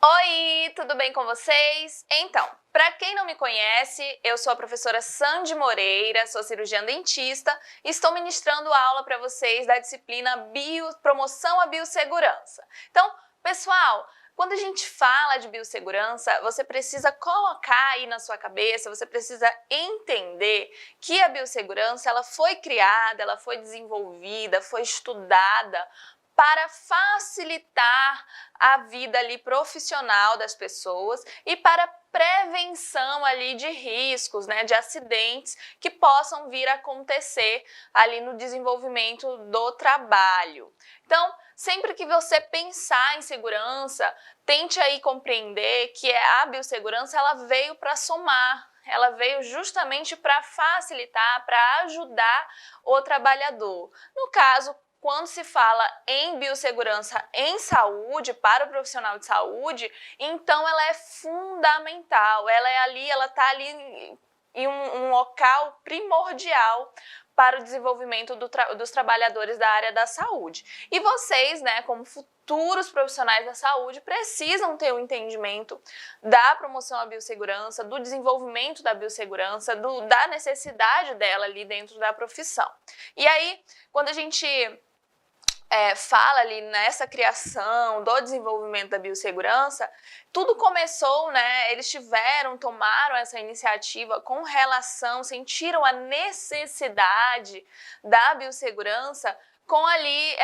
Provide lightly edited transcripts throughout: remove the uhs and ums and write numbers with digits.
Oi, tudo bem com vocês? Então, para quem não me conhece, eu sou a professora Sandy Moreira, sou cirurgiã dentista e estou ministrando aula para vocês da disciplina Promoção à Biossegurança. Então, pessoal, quando a gente fala de biossegurança, você precisa colocar aí na sua cabeça, você precisa entender que a biossegurança ela foi criada, ela foi desenvolvida, foi estudada para facilitar a vida ali profissional das pessoas e para prevenção ali de riscos, né, de acidentes que possam vir a acontecer ali no desenvolvimento do trabalho. Então, sempre que você pensar em segurança, tente aí compreender que a biossegurança ela veio para somar, ela veio justamente para facilitar, para ajudar o trabalhador. No caso, quando se fala em biossegurança em saúde, para o profissional de saúde, então ela é fundamental, ela está ali em um local primordial para o desenvolvimento dos trabalhadores da área da saúde. E vocês, né, como futuros profissionais da saúde, precisam ter um entendimento da promoção à biossegurança, do desenvolvimento da biossegurança, da necessidade dela ali dentro da profissão. E aí, quando a gente fala ali nessa criação do desenvolvimento da biossegurança, tudo começou, né? Eles tomaram essa iniciativa com relação, sentiram a necessidade da biossegurança com ali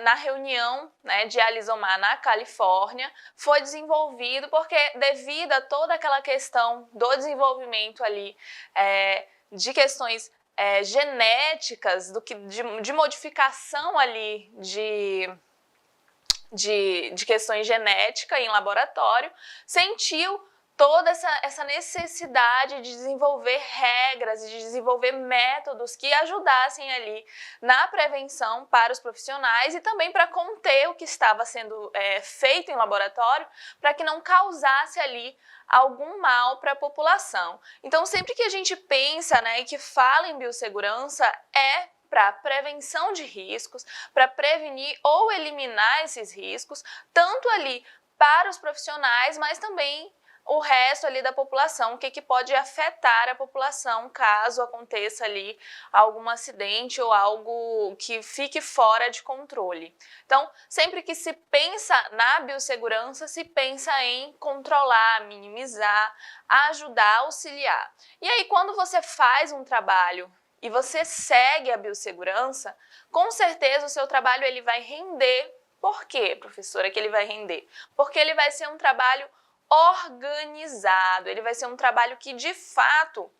na reunião, né, de Alizomar na Califórnia, foi desenvolvido porque devido a toda aquela questão do desenvolvimento ali de questões genéticas, de modificação ali de questões genéticas em laboratório, sentiu toda essa necessidade de desenvolver regras e de desenvolver métodos que ajudassem ali na prevenção para os profissionais e também para conter o que estava sendo feito em laboratório, para que não causasse ali algum mal para a população. Então, sempre que a gente pensa, né, e que fala em biossegurança, é para prevenção de riscos, para prevenir ou eliminar esses riscos, tanto ali para os profissionais, mas também o resto ali da população, o que pode afetar a população caso aconteça ali algum acidente ou algo que fique fora de controle. Então, sempre que se pensa na biossegurança, se pensa em controlar, minimizar, ajudar, auxiliar. E aí, quando você faz um trabalho e você segue a biossegurança, com certeza o seu trabalho ele vai render. Por quê, professora, que ele vai render? Porque ele vai ser um trabalho organizado, ele vai ser um trabalho que de fato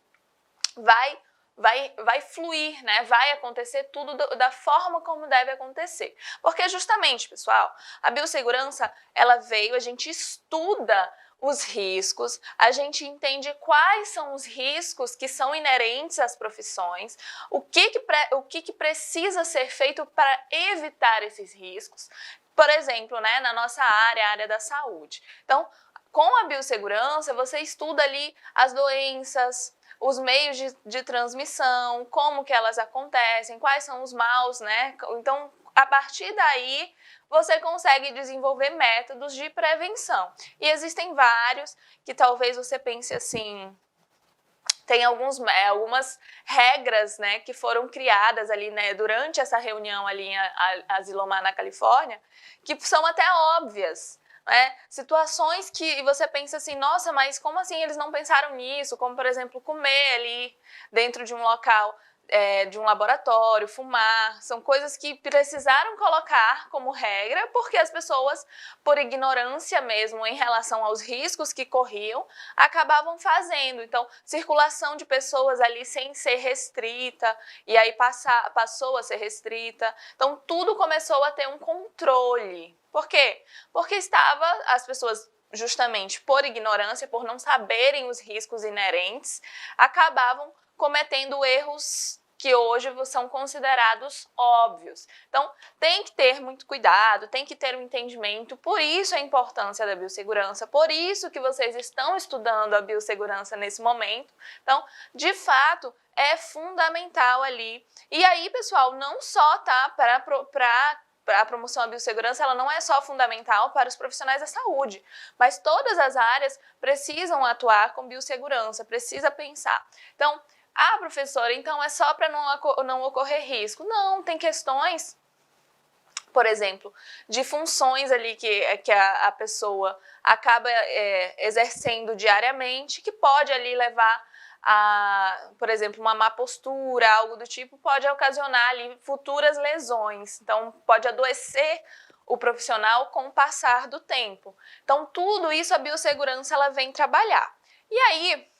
vai fluir, né? Vai acontecer tudo da forma como deve acontecer. Porque justamente, pessoal, a biossegurança, ela veio, a gente estuda os riscos, a gente entende quais são os riscos que são inerentes às profissões, o que precisa ser feito para evitar esses riscos. Por exemplo, né, na nossa área, a área da saúde. Então, com a biossegurança, você estuda ali as doenças, os meios de transmissão, como que elas acontecem, quais são os maus, né? Então, a partir daí, você consegue desenvolver métodos de prevenção. E existem vários que talvez você pense assim, tem algumas regras, né, que foram criadas ali, né, durante essa reunião ali em Asilomar, na Califórnia, que são até óbvias. Situações que você pensa assim, nossa, mas como assim eles não pensaram nisso? Como, por exemplo, comer ali dentro de um local, de um laboratório, fumar. São coisas que precisaram colocar como regra porque as pessoas, por ignorância mesmo em relação aos riscos que corriam, acabavam fazendo. Então, circulação de pessoas ali sem ser restrita, e aí passou a ser restrita. Então, tudo começou a ter um controle. Por quê? Porque as pessoas, justamente por ignorância, por não saberem os riscos inerentes, acabavam cometendo erros que hoje são considerados óbvios. Então, tem que ter muito cuidado, tem que ter um entendimento, por isso a importância da biossegurança, por isso que vocês estão estudando a biossegurança nesse momento. Então, de fato, é fundamental ali. E aí, pessoal, não só tá para a promoção à biossegurança ela não é só fundamental para os profissionais da saúde, mas todas as áreas precisam atuar com biossegurança, precisa pensar. Então, professora, então é só para não ocorrer risco. Não, tem questões, por exemplo, de funções ali que a pessoa acaba exercendo diariamente, que pode ali levar a, por exemplo, uma má postura, algo do tipo, pode ocasionar ali futuras lesões. Então, pode adoecer o profissional com o passar do tempo. Então, tudo isso a biossegurança ela vem trabalhar. E aí,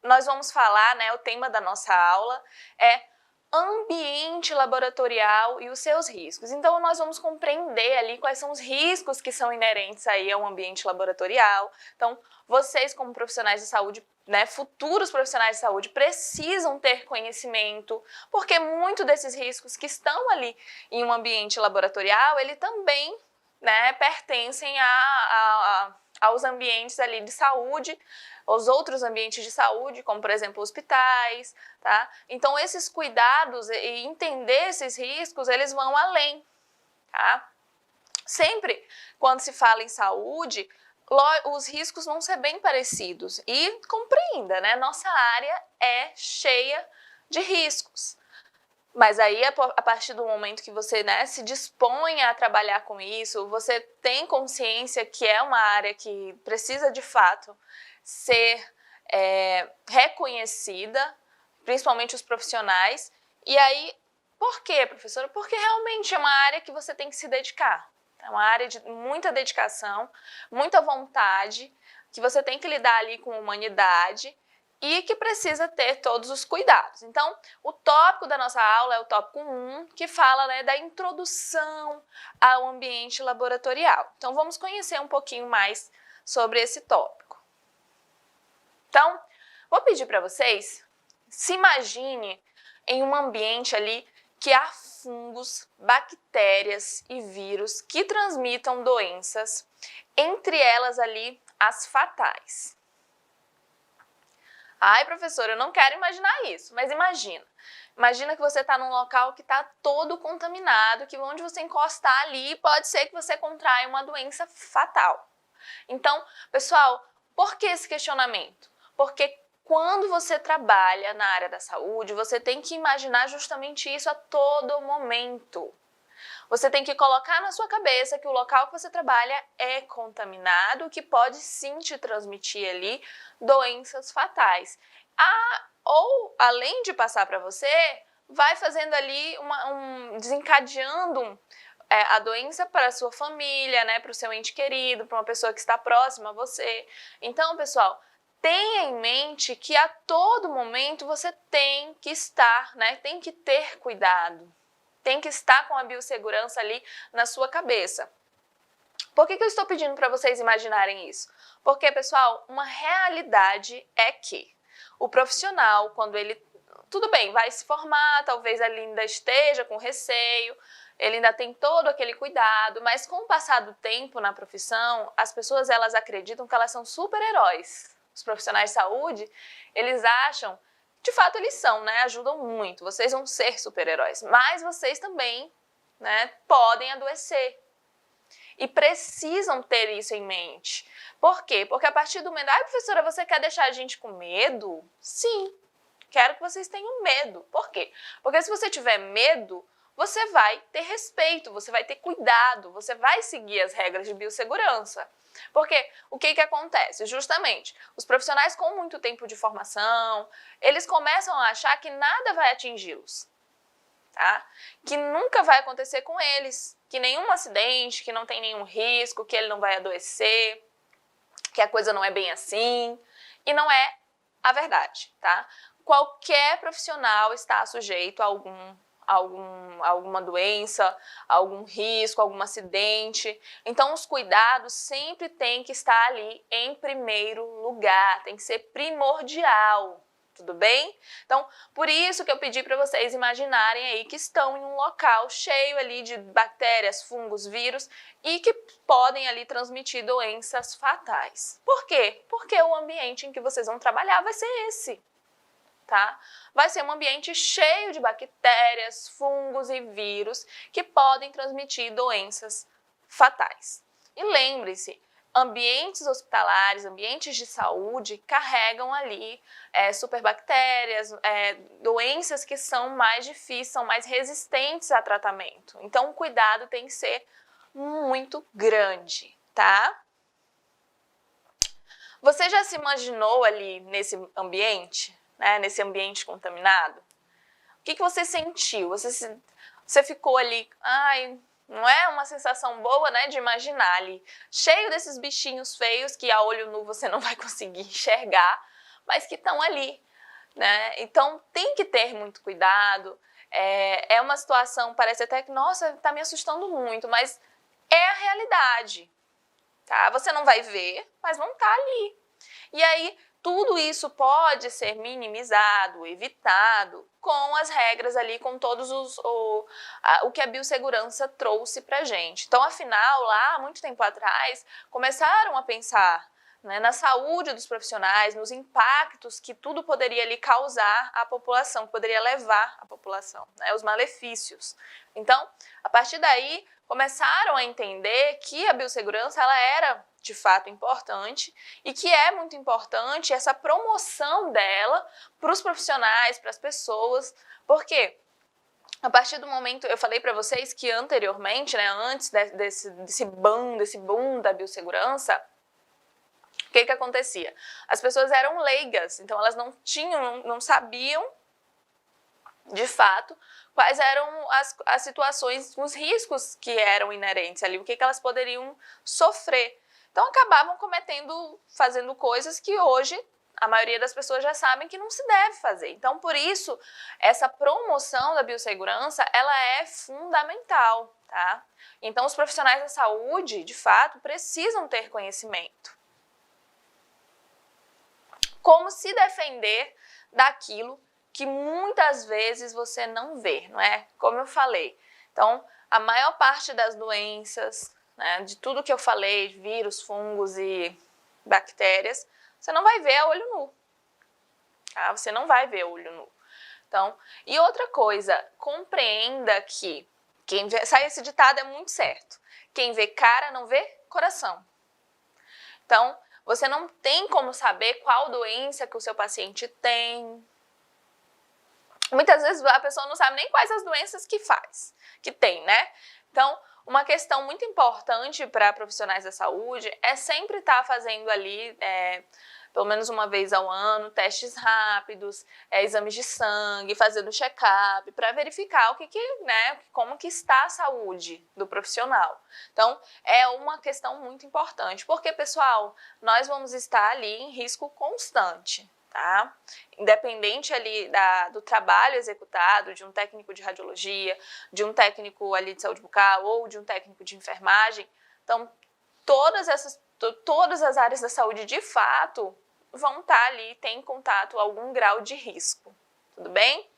nós vamos falar, né, o tema da nossa aula é ambiente laboratorial e os seus riscos. Então, nós vamos compreender ali quais são os riscos que são inerentes aí ao ambiente laboratorial. Então, vocês como profissionais de saúde, né, futuros profissionais de saúde, precisam ter conhecimento, porque muito desses riscos que estão ali em um ambiente laboratorial, ele também, né, pertencem aos ambientes ali de saúde, os outros ambientes de saúde, como por exemplo hospitais, tá? Então esses cuidados e entender esses riscos, eles vão além, tá? Sempre quando se fala em saúde, os riscos vão ser bem parecidos e compreenda, né? Nossa área é cheia de riscos. Mas aí, a partir do momento que você, né, se dispõe a trabalhar com isso, você tem consciência que é uma área que precisa de fato ser reconhecida, principalmente os profissionais. E aí, por quê, professora? Porque realmente é uma área que você tem que se dedicar. É uma área de muita dedicação, muita vontade, que você tem que lidar ali com humanidade e que precisa ter todos os cuidados. Então, o tópico da nossa aula é o tópico 1, que fala, né, da introdução ao ambiente laboratorial. Então, vamos conhecer um pouquinho mais sobre esse tópico. Então, vou pedir para vocês, se imagine em um ambiente ali que há fungos, bactérias e vírus que transmitam doenças, entre elas ali as fatais. Ai, professora, eu não quero imaginar isso, mas imagina. Imagina que você está num local que está todo contaminado, que onde você encostar ali pode ser que você contraia uma doença fatal. Então, pessoal, por que esse questionamento? Porque quando você trabalha na área da saúde, você tem que imaginar justamente isso a todo momento. Você tem que colocar na sua cabeça que o local que você trabalha é contaminado, que pode sim te transmitir ali doenças fatais. Ou, além de passar para você, vai fazendo ali, desencadeando a doença para a sua família, né, para o seu ente querido, para uma pessoa que está próxima a você. Então, pessoal, tenha em mente que a todo momento você tem que estar, né, tem que ter cuidado. Tem que estar com a biossegurança ali na sua cabeça. Por que eu estou pedindo para vocês imaginarem isso? Porque, pessoal, uma realidade é que o profissional, quando ele, tudo bem, vai se formar, talvez ele ainda esteja com receio, ele ainda tem todo aquele cuidado, mas com o passar do tempo na profissão, as pessoas elas acreditam que elas são super-heróis. Os profissionais de saúde, eles acham, de fato eles são, né? Ajudam muito, vocês vão ser super-heróis, mas vocês também, né, podem adoecer. E precisam ter isso em mente. Por quê? Porque a partir do momento... Ai, professora, você quer deixar a gente com medo? Sim, quero que vocês tenham medo. Por quê? Porque se você tiver medo, você vai ter respeito, você vai ter cuidado, você vai seguir as regras de biossegurança. Porque o que acontece? Justamente, os profissionais com muito tempo de formação, eles começam a achar que nada vai atingi-los. Tá? Que nunca vai acontecer com eles, que nenhum acidente, que não tem nenhum risco, que ele não vai adoecer, que a coisa não é bem assim, e não é a verdade, tá? Qualquer profissional está sujeito a alguma doença, algum risco, algum acidente, então os cuidados sempre têm que estar ali em primeiro lugar, tem que ser primordial. Tudo bem? Então, por isso que eu pedi para vocês imaginarem aí que estão em um local cheio ali de bactérias, fungos, vírus e que podem ali transmitir doenças fatais. Por quê? Porque o ambiente em que vocês vão trabalhar vai ser esse. tá? Vai ser um ambiente cheio de bactérias, fungos e vírus que podem transmitir doenças fatais. E lembre-se, ambientes hospitalares, ambientes de saúde carregam ali superbactérias, doenças que são mais difíceis, são mais resistentes a tratamento. Então o cuidado tem que ser muito grande, tá? Você já se imaginou ali nesse ambiente, né, nesse ambiente contaminado? O que você sentiu? Você ficou ali, ai, não é uma sensação boa, né, de imaginar ali, cheio desses bichinhos feios que a olho nu você não vai conseguir enxergar, mas que estão ali, né? Então tem que ter muito cuidado. É uma situação, parece até que, nossa, está me assustando muito, mas é a realidade, tá? Você não vai ver, mas vão estar ali. E aí, tudo isso pode ser minimizado, evitado, com as regras ali, com todos o que a biossegurança trouxe pra gente. Então, afinal, lá, muito tempo atrás, começaram a pensar, né, na saúde dos profissionais, nos impactos que tudo poderia ali causar à população, que poderia levar à população, né, os malefícios. Então, a partir daí, começaram a entender que a biossegurança ela era de fato importante e que é muito importante essa promoção dela para os profissionais, para as pessoas, porque a partir do momento, eu falei para vocês que anteriormente, né, antes desse boom da biossegurança, o que acontecia? As pessoas eram leigas, então elas não sabiam de fato quais eram as situações, os riscos que eram inerentes ali, o que elas poderiam sofrer. Então acabavam fazendo coisas que hoje a maioria das pessoas já sabem que não se deve fazer. Então por isso essa promoção da biossegurança ela é fundamental, tá? Então os profissionais da saúde, de fato, precisam ter conhecimento. Como se defender daquilo que muitas vezes você não vê, não é? Como eu falei. Então, a maior parte das doenças, né, de tudo que eu falei, vírus, fungos e bactérias, você não vai ver a olho nu. Tá? Você não vai ver a olho nu. Então, e outra coisa, compreenda que esse ditado é muito certo. Quem vê cara não vê coração. Então, você não tem como saber qual doença que o seu paciente tem. Muitas vezes a pessoa não sabe nem quais as doenças que tem, né? Então, uma questão muito importante para profissionais da saúde é sempre estar fazendo ali, pelo menos uma vez ao ano, testes rápidos, exames de sangue, fazendo check-up, para verificar como que está a saúde do profissional. Então, é uma questão muito importante, porque, pessoal, nós vamos estar ali em risco constante. Tá? Independente ali do trabalho executado, de um técnico de radiologia, de um técnico ali de saúde bucal ou de um técnico de enfermagem, então todas as áreas da saúde de fato vão estar ali, tem contato a algum grau de risco, tudo bem?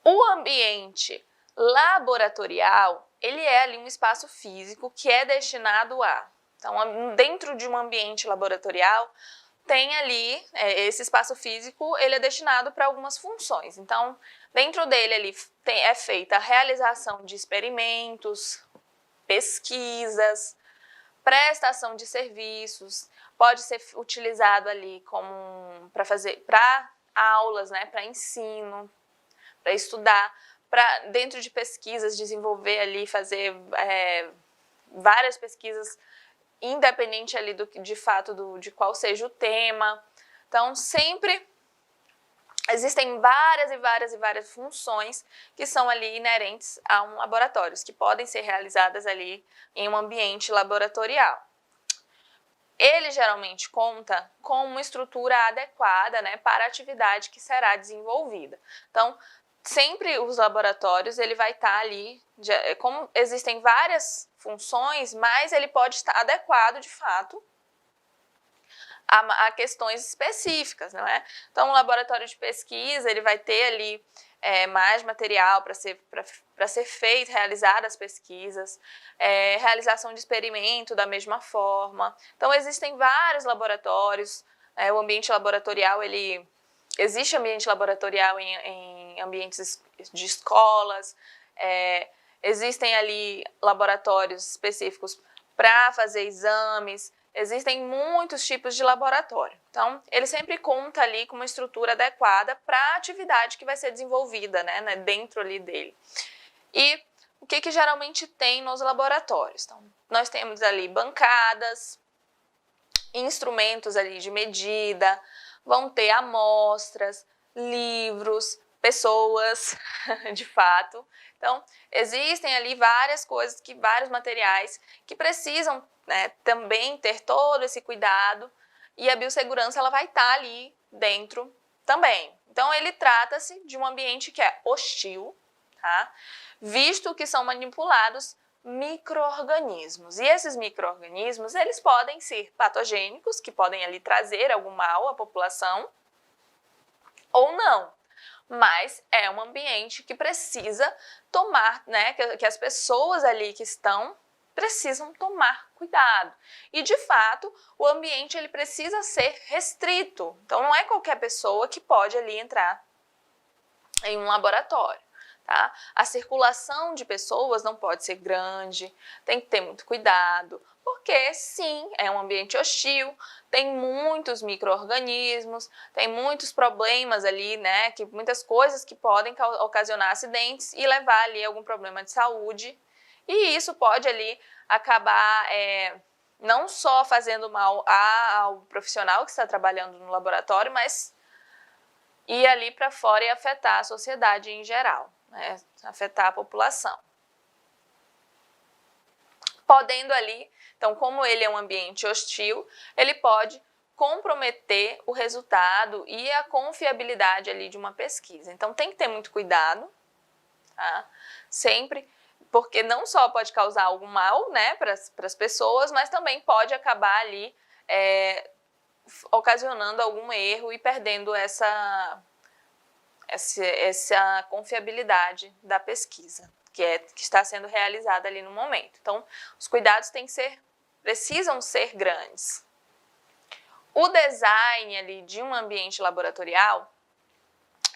O ambiente laboratorial, ele é ali um espaço físico que é destinado a... Então, dentro de um ambiente laboratorial, tem ali, esse espaço físico, ele é destinado para algumas funções. Então, dentro dele ali é feita a realização de experimentos, pesquisas, prestação de serviços, pode ser utilizado ali para aulas, né, para ensino, para estudar, para dentro de pesquisas desenvolver ali, fazer várias pesquisas independente ali de fato de qual seja o tema. Então, sempre existem várias funções que são ali inerentes a um laboratório, que podem ser realizadas ali em um ambiente laboratorial. Ele geralmente conta com uma estrutura adequada, né, para a atividade que será desenvolvida. Então, sempre os laboratórios, ele vai estar ali, como existem várias funções, mas ele pode estar adequado, de fato, a questões específicas, não é? Então, o laboratório de pesquisa, ele vai ter ali mais material para ser feito, realizar as pesquisas, realização de experimento da mesma forma. Então, existem vários laboratórios, O ambiente laboratorial, existe ambiente laboratorial em ambientes de escolas, existem ali laboratórios específicos para fazer exames, existem muitos tipos de laboratório. Então, ele sempre conta ali com uma estrutura adequada para a atividade que vai ser desenvolvida, né, dentro ali dele. E o que geralmente tem nos laboratórios? Então, nós temos ali bancadas, instrumentos ali de medida, vão ter amostras, livros, pessoas, de fato. Então, existem ali várias coisas, vários materiais que precisam, né, também ter todo esse cuidado, e a biossegurança ela vai estar ali dentro também. Então, ele trata-se de um ambiente que é hostil, tá? Visto que são manipulados micro-organismos. E esses micro-organismos, eles podem ser patogênicos, que podem ali trazer algum mal à população, ou não. Mas é um ambiente que precisa tomar, né, que as pessoas ali que estão precisam tomar cuidado. E, de fato, o ambiente ele precisa ser restrito. Então, não é qualquer pessoa que pode ali entrar em um laboratório. Tá? A circulação de pessoas não pode ser grande, tem que ter muito cuidado, porque sim, é um ambiente hostil, tem muitos micro-organismos, tem muitos problemas ali, né, muitas coisas que podem ocasionar acidentes e levar ali a algum problema de saúde, e isso pode ali acabar não só fazendo mal ao profissional que está trabalhando no laboratório, mas ir ali para fora e afetar a sociedade em geral. Afetar a população. Podendo ali, então, como ele é um ambiente hostil, ele pode comprometer o resultado e a confiabilidade ali de uma pesquisa. Então, tem que ter muito cuidado, tá? Sempre, porque não só pode causar algum mal, né, para as pessoas, mas também pode acabar ali ocasionando algum erro e perdendo essa confiabilidade da pesquisa que está sendo realizada ali no momento. Então, os cuidados precisam ser grandes. O design ali de um ambiente laboratorial,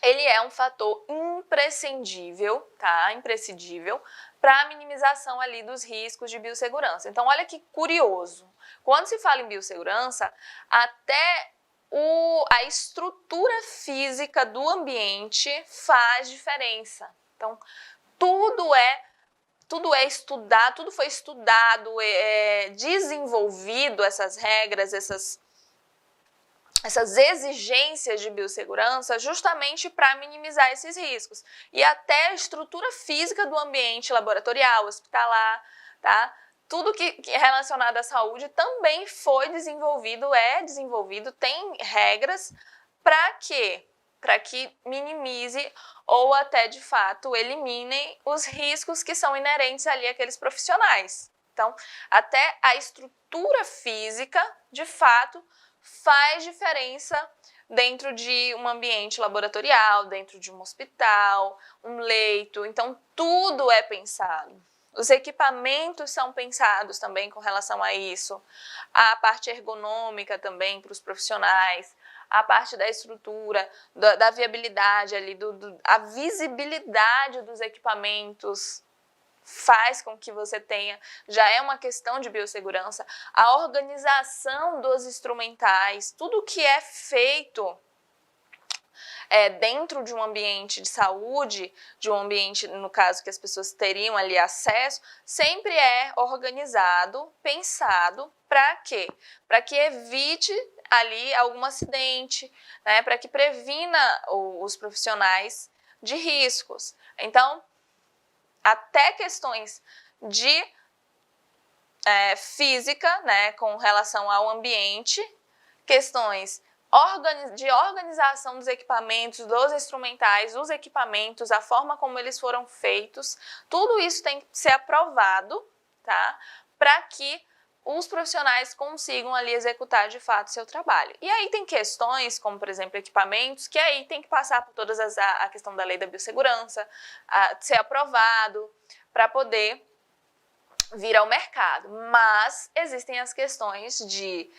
ele é um fator imprescindível, tá? Imprescindível para a minimização ali dos riscos de biossegurança. Então, olha que curioso. Quando se fala em biossegurança, até a estrutura física do ambiente faz diferença. Então, tudo é estudado, tudo foi estudado, desenvolvido essas regras, essas exigências de biossegurança justamente para minimizar esses riscos. E até a estrutura física do ambiente laboratorial, hospitalar, tá? Tudo que é relacionado à saúde também foi desenvolvido, tem regras para quê? Para que minimize ou até, de fato, eliminem os riscos que são inerentes ali àqueles profissionais. Então, até a estrutura física, de fato, faz diferença dentro de um ambiente laboratorial, dentro de um hospital, um leito. Então, tudo é pensado. Os equipamentos são pensados também com relação a isso, a parte ergonômica também para os profissionais, a parte da estrutura, da viabilidade ali, a visibilidade dos equipamentos faz com que você tenha, já é uma questão de biossegurança, a organização dos instrumentais, tudo que é feito dentro de um ambiente de saúde, de um ambiente, no caso, que as pessoas teriam ali acesso, sempre é organizado, pensado, para quê? Para que evite ali algum acidente, né? Para que previna os profissionais de riscos. Então, até questões de física, né, com relação ao ambiente, questões de organização dos equipamentos, dos instrumentais, dos equipamentos, a forma como eles foram feitos, tudo isso tem que ser aprovado, tá? Para que os profissionais consigam ali executar de fato seu trabalho. E aí tem questões, como por exemplo equipamentos, que aí tem que passar por todas a questão da lei da biossegurança, ser aprovado para poder vir ao mercado. Mas existem as questões de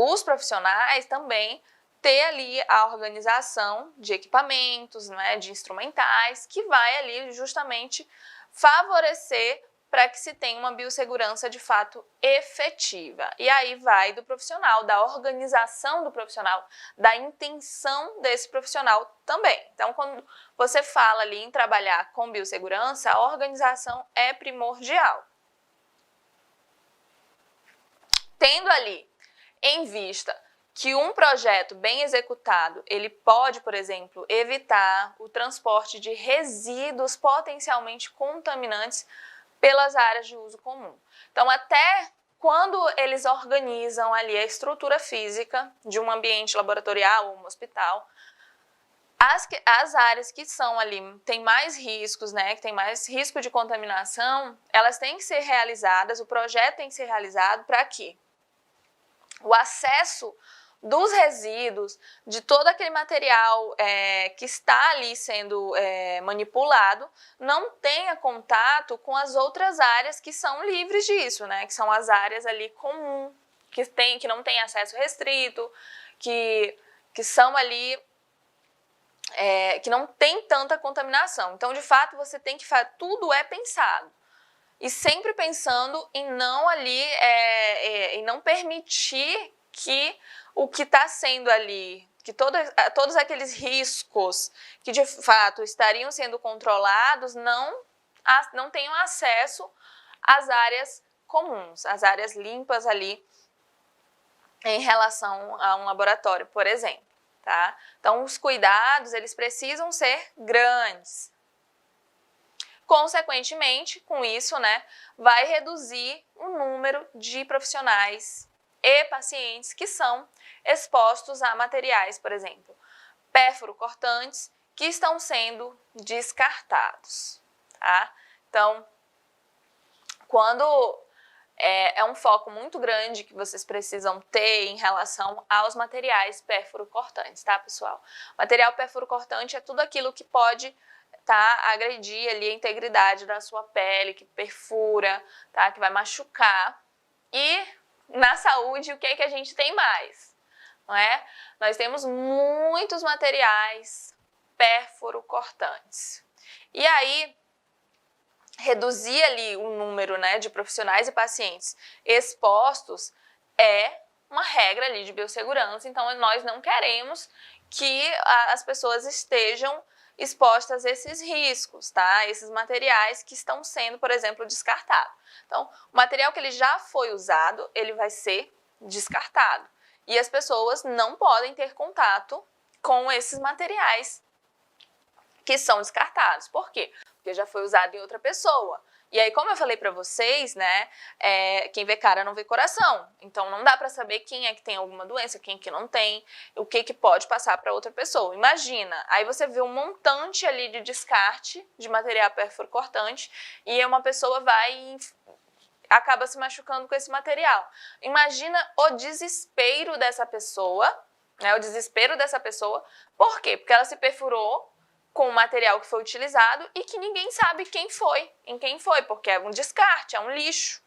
os profissionais também ter ali a organização de equipamentos, né, de instrumentais, que vai ali justamente favorecer para que se tenha uma biossegurança de fato efetiva. E aí vai do profissional, da organização do profissional, da intenção desse profissional também. Então, quando você fala ali em trabalhar com biossegurança, a organização é primordial. Tendo ali em vista que um projeto bem executado, ele pode, por exemplo, evitar o transporte de resíduos potencialmente contaminantes pelas áreas de uso comum. Então, até quando eles organizam ali a estrutura física de um ambiente laboratorial ou um hospital, as áreas que são ali, tem mais riscos, né, que tem mais risco de contaminação, elas têm que ser realizadas, o projeto tem que ser realizado para que o acesso dos resíduos, de todo aquele material que está ali sendo manipulado, não tenha contato com as outras áreas que são livres disso, né? Que são as áreas ali comum, que não tem acesso restrito, que são ali, que não tem tanta contaminação. Então, de fato, você tem que fazer, tudo é pensado. E sempre pensando em não ali, em não permitir que o que está sendo ali, que todos aqueles riscos que de fato estariam sendo controlados não tenham acesso às áreas comuns, às áreas limpas ali em relação a um laboratório, por exemplo, tá? Então, os cuidados, eles precisam ser grandes. Consequentemente, com isso, né, vai reduzir o número de profissionais e pacientes que são expostos a materiais, por exemplo, pérfuro-cortantes, que estão sendo descartados, tá? Então, quando é um foco muito grande que vocês precisam ter em relação aos materiais pérfuro-cortantes, tá, pessoal? Material pérfuro-cortante é tudo aquilo que pode agredir ali a integridade da sua pele, que perfura, tá? Que vai machucar. E na saúde, o que é que a gente tem mais? Não é? Nós temos muitos materiais pérfuro-cortantes. E aí, reduzir ali o número, né, de profissionais e pacientes expostos é uma regra ali de biossegurança, então nós não queremos que as pessoas estejam expostas a esses riscos, tá? Esses materiais que estão sendo, por exemplo, descartados. Então, o material que ele já foi usado, ele vai ser descartado. E as pessoas não podem ter contato com esses materiais que são descartados. Por quê? Porque já foi usado em outra pessoa. E aí, como eu falei pra vocês, né, quem vê cara não vê coração. Então, não dá pra saber quem é que tem alguma doença, quem que não tem, o que que pode passar pra outra pessoa. Imagina, aí você vê um montante ali de descarte de material pérfuro-cortante e uma pessoa vai e acaba se machucando com esse material. Imagina o desespero dessa pessoa, né, o desespero dessa pessoa. Por quê? Porque ela se perfurou com o material que foi utilizado e que ninguém sabe em quem foi, porque é um descarte, é um lixo,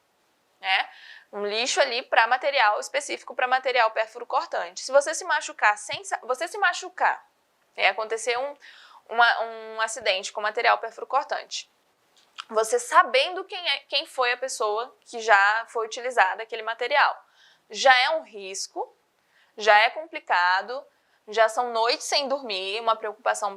né? Um lixo ali para material específico, para material pérfuro-cortante. Se você se machucar e acontecer um acidente com material pérfuro-cortante, você sabendo quem foi a pessoa que já foi utilizada aquele material, já é um risco, já é complicado, já são noites sem dormir, uma preocupação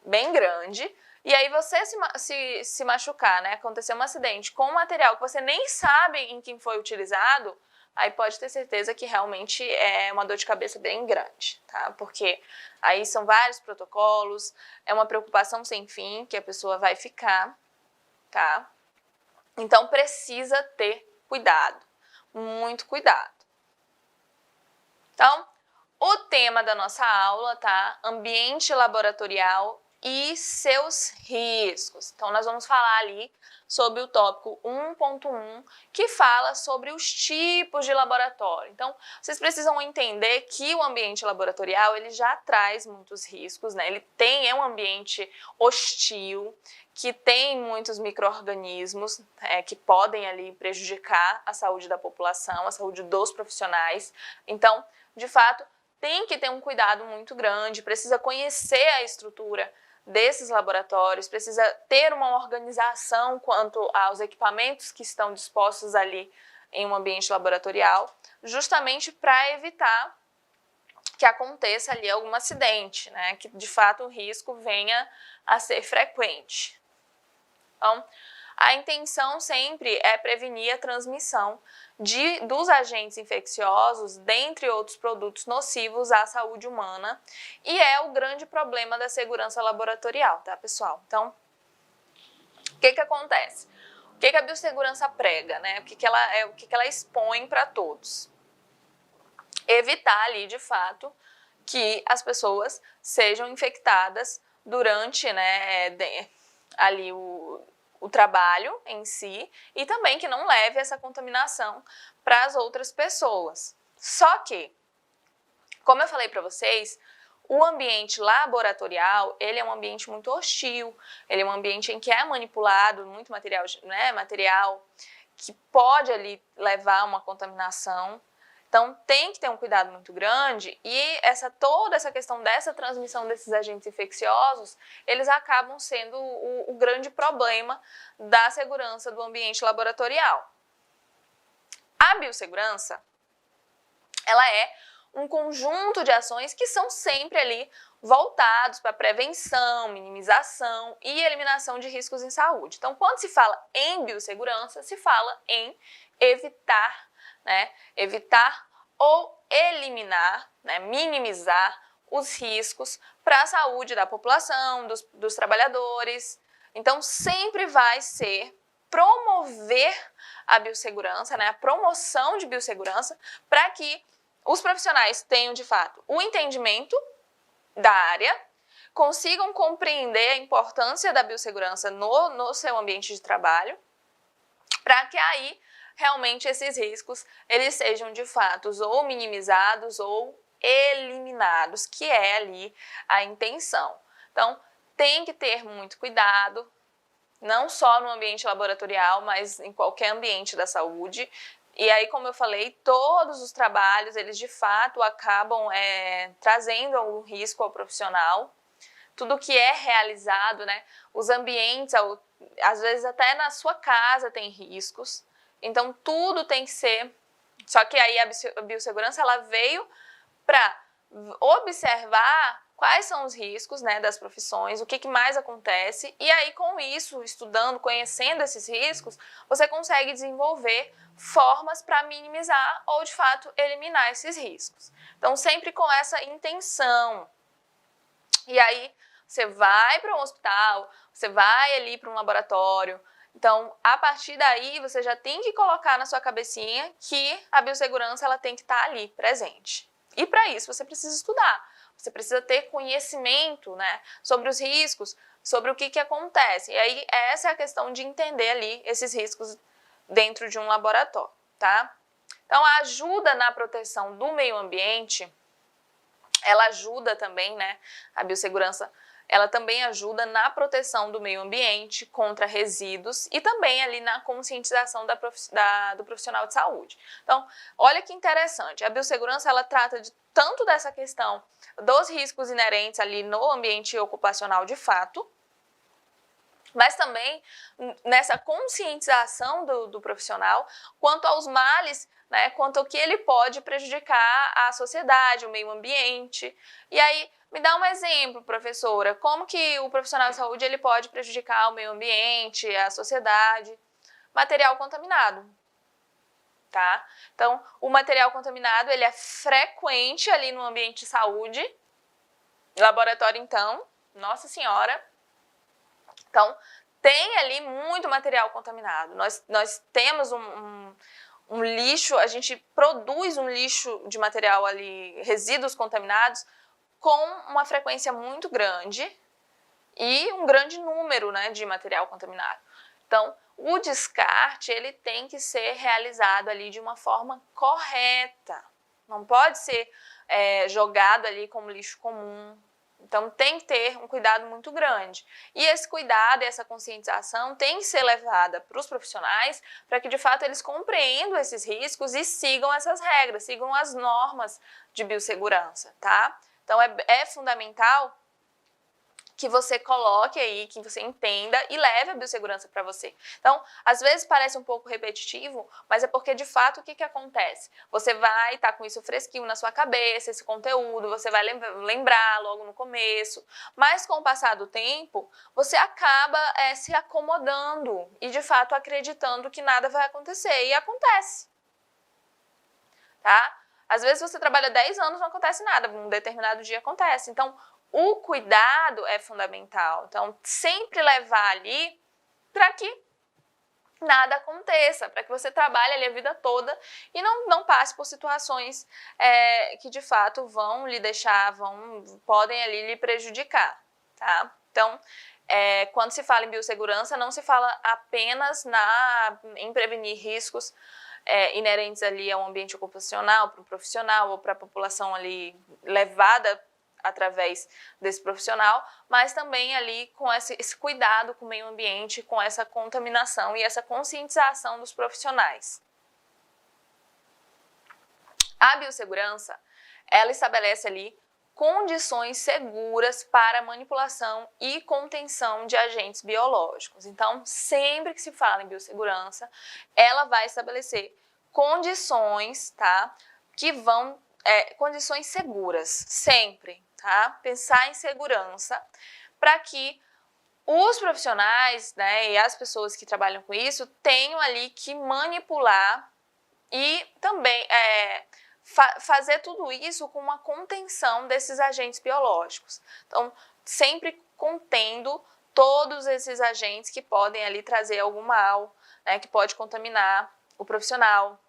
bem grande, e aí você se machucar, né, acontecer um acidente com um material que você nem sabe em quem foi utilizado, aí pode ter certeza que realmente é uma dor de cabeça bem grande, tá? Porque aí são vários protocolos, é uma preocupação sem fim que a pessoa vai ficar, tá? Então precisa ter cuidado, muito cuidado. Então, o tema da nossa aula, tá? Ambiente laboratorial e seus riscos. Então, nós vamos falar ali sobre o tópico 1.1, que fala sobre os tipos de laboratório. Então, vocês precisam entender que o ambiente laboratorial ele já traz muitos riscos, né? É um ambiente hostil, que tem muitos micro-organismos que podem ali prejudicar a saúde da população, a saúde dos profissionais. Então, de fato, tem que ter um cuidado muito grande, precisa conhecer a estrutura desses laboratórios, precisa ter uma organização quanto aos equipamentos que estão dispostos ali em um ambiente laboratorial, justamente para evitar que aconteça ali algum acidente, né? Que de fato o risco venha a ser frequente. Então, a intenção sempre é prevenir a transmissão dos agentes infecciosos, dentre outros produtos nocivos à saúde humana, e é o grande problema da segurança laboratorial, tá, pessoal? Então, o que acontece? O que a biossegurança prega, né? O que ela expõe para todos? Evitar ali, de fato, que as pessoas sejam infectadas durante, né, ali o trabalho em si e também que não leve essa contaminação para as outras pessoas. Só que, como eu falei para vocês, o ambiente laboratorial, ele é um ambiente muito hostil, ele é um ambiente em que é manipulado muito material, né, material que pode ali levar a uma contaminação. Então, tem que ter um cuidado muito grande e toda essa questão dessa transmissão desses agentes infecciosos, eles acabam sendo o grande problema da segurança do ambiente laboratorial. A biossegurança, ela é um conjunto de ações que são sempre ali voltados para prevenção, minimização e eliminação de riscos em saúde. Então, quando se fala em biossegurança, se fala em evitar ou eliminar, né, minimizar os riscos para a saúde da população, dos trabalhadores. Então, sempre vai ser promover a biossegurança, né, a promoção de biossegurança, para que os profissionais tenham, de fato, o entendimento da área, consigam compreender a importância da biossegurança no seu ambiente de trabalho, para que aí realmente esses riscos eles sejam de fato ou minimizados ou eliminados, que é ali a intenção. Então, tem que ter muito cuidado, não só no ambiente laboratorial, mas em qualquer ambiente da saúde. E aí, como eu falei, todos os trabalhos, eles de fato acabam trazendo algum risco ao profissional. Tudo que é realizado, né, os ambientes, às vezes até na sua casa tem riscos. Então, tudo tem que ser... Só que aí a biossegurança ela veio para observar quais são os riscos, né, das profissões, o que mais acontece. E aí, com isso, estudando, conhecendo esses riscos, você consegue desenvolver formas para minimizar ou, de fato, eliminar esses riscos. Então, sempre com essa intenção. E aí, você vai para um hospital, você vai ali para um laboratório. Então, a partir daí, você já tem que colocar na sua cabecinha que a biossegurança ela tem que estar ali, presente. E para isso, você precisa estudar. Você precisa ter conhecimento, né, sobre os riscos, sobre o que acontece. E aí, essa é a questão de entender ali esses riscos dentro de um laboratório, tá? Então, a ajuda na proteção do meio ambiente, ela ajuda também, né, a biossegurança, ela também ajuda na proteção do meio ambiente contra resíduos e também ali na conscientização do profissional de saúde. Então, olha que interessante, a biossegurança ela trata tanto dessa questão dos riscos inerentes ali no ambiente ocupacional de fato, mas também nessa conscientização do profissional quanto aos males, né, quanto ao que ele pode prejudicar a sociedade, o meio ambiente. E aí, me dá um exemplo, professora, como que o profissional de saúde ele pode prejudicar o meio ambiente, a sociedade? Material contaminado, tá? Então, o material contaminado ele é frequente ali no ambiente de saúde, laboratório então, nossa senhora. Então, tem ali muito material contaminado. Nós temos um lixo, a gente produz um lixo de material ali, resíduos contaminados, com uma frequência muito grande e um grande número, né, de material contaminado. Então, o descarte ele tem que ser realizado ali de uma forma correta. Não pode ser jogado ali como lixo comum. Então, tem que ter um cuidado muito grande. E esse cuidado e essa conscientização tem que ser levada para os profissionais para que, de fato, eles compreendam esses riscos e sigam essas regras, sigam as normas de biossegurança, tá? Então, é fundamental que você coloque aí, que você entenda e leve a biossegurança para você. Então, às vezes parece um pouco repetitivo, mas é porque, de fato, o que acontece? Você vai estar com isso fresquinho na sua cabeça, esse conteúdo, você vai lembrar logo no começo, mas com o passar do tempo, você acaba se acomodando e, de fato, acreditando que nada vai acontecer, e acontece, tá? Às vezes você trabalha 10 anos e não acontece nada, um determinado dia acontece. Então, o cuidado é fundamental. Então, sempre levar ali para que nada aconteça, para que você trabalhe ali a vida toda e não passe por situações que de fato vão lhe deixar, podem ali lhe prejudicar, tá? Então, quando se fala em biossegurança, não se fala apenas em prevenir riscos inerentes ali ao ambiente ocupacional, para o profissional ou para a população ali levada através desse profissional, mas também ali com esse cuidado com o meio ambiente, com essa contaminação e essa conscientização dos profissionais. A biossegurança, ela estabelece ali condições seguras para manipulação e contenção de agentes biológicos. Então, sempre que se fala em biossegurança, ela vai estabelecer condições, tá, que vão condições seguras, sempre, tá? Pensar em segurança para que os profissionais, né, e as pessoas que trabalham com isso tenham ali que manipular e também fazer tudo isso com uma contenção desses agentes biológicos. Então, sempre contendo todos esses agentes que podem ali trazer algum mal, né, que pode contaminar o profissional,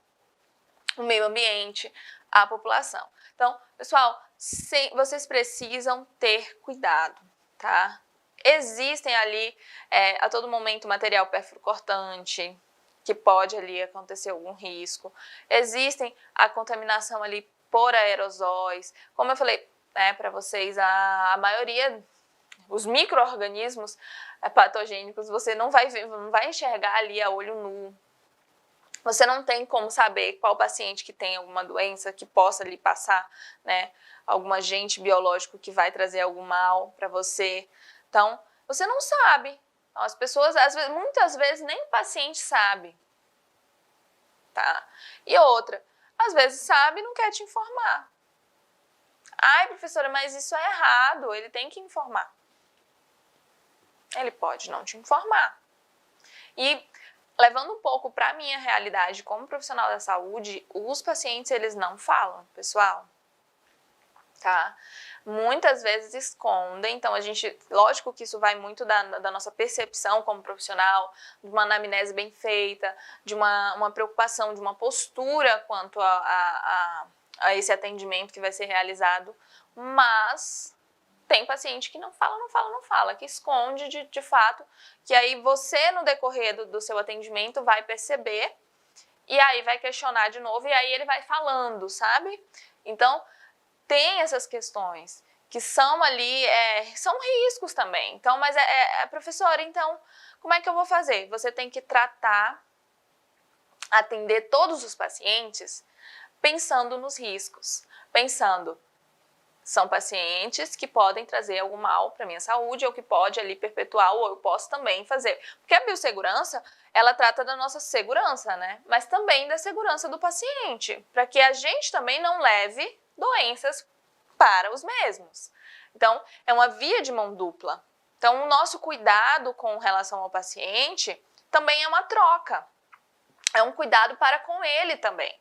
o meio ambiente, a população. Então, pessoal, vocês precisam ter cuidado, tá? Existem ali a todo momento material perfuro-cortante, que pode ali acontecer algum risco. Existem a contaminação ali por aerosóis. Como eu falei para vocês, a maioria, os micro-organismos patogênicos, você não vai enxergar ali a olho nu. Você não tem como saber qual paciente que tem alguma doença que possa lhe passar, né, algum agente biológico que vai trazer algum mal para você. Então, você não sabe. Então, as pessoas, muitas vezes, nem o paciente sabe. Tá? E outra, às vezes sabe e não quer te informar. Ai, professora, mas isso é errado, ele tem que informar. Ele pode não te informar. E levando um pouco para a minha realidade como profissional da saúde, os pacientes, eles não falam, pessoal, tá? Muitas vezes escondem, então lógico que isso vai muito da nossa percepção como profissional, de uma anamnese bem feita, de uma preocupação, de uma postura quanto a esse atendimento que vai ser realizado, mas tem paciente que não fala, que esconde de fato, que aí você no decorrer do seu atendimento vai perceber e aí vai questionar de novo e aí ele vai falando, sabe? Então, tem essas questões que são ali, são riscos também. Então, mas professora, então, como é que eu vou fazer? Você tem que atender todos os pacientes pensando nos riscos, pensando, são pacientes que podem trazer algum mal para a minha saúde ou que pode ali perpetuar ou eu posso também fazer. Porque a biossegurança, ela trata da nossa segurança, né? Mas também da segurança do paciente, para que a gente também não leve doenças para os mesmos. Então, é uma via de mão dupla. Então, o nosso cuidado com relação ao paciente também é uma troca. É um cuidado para com ele também.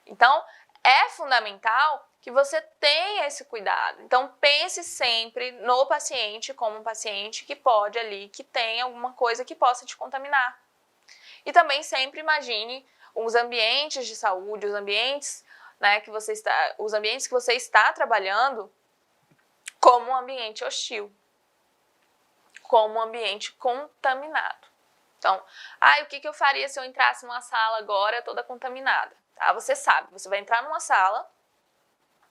Então, é fundamental que você tenha esse cuidado. Então, pense sempre no paciente como um paciente que pode ali, que tem alguma coisa que possa te contaminar. E também sempre imagine os ambientes de saúde, os ambientes, né, os ambientes que você está trabalhando como um ambiente hostil. como um ambiente contaminado. Então, o que eu faria se eu entrasse numa sala agora toda contaminada? Tá? Você sabe, você vai entrar numa sala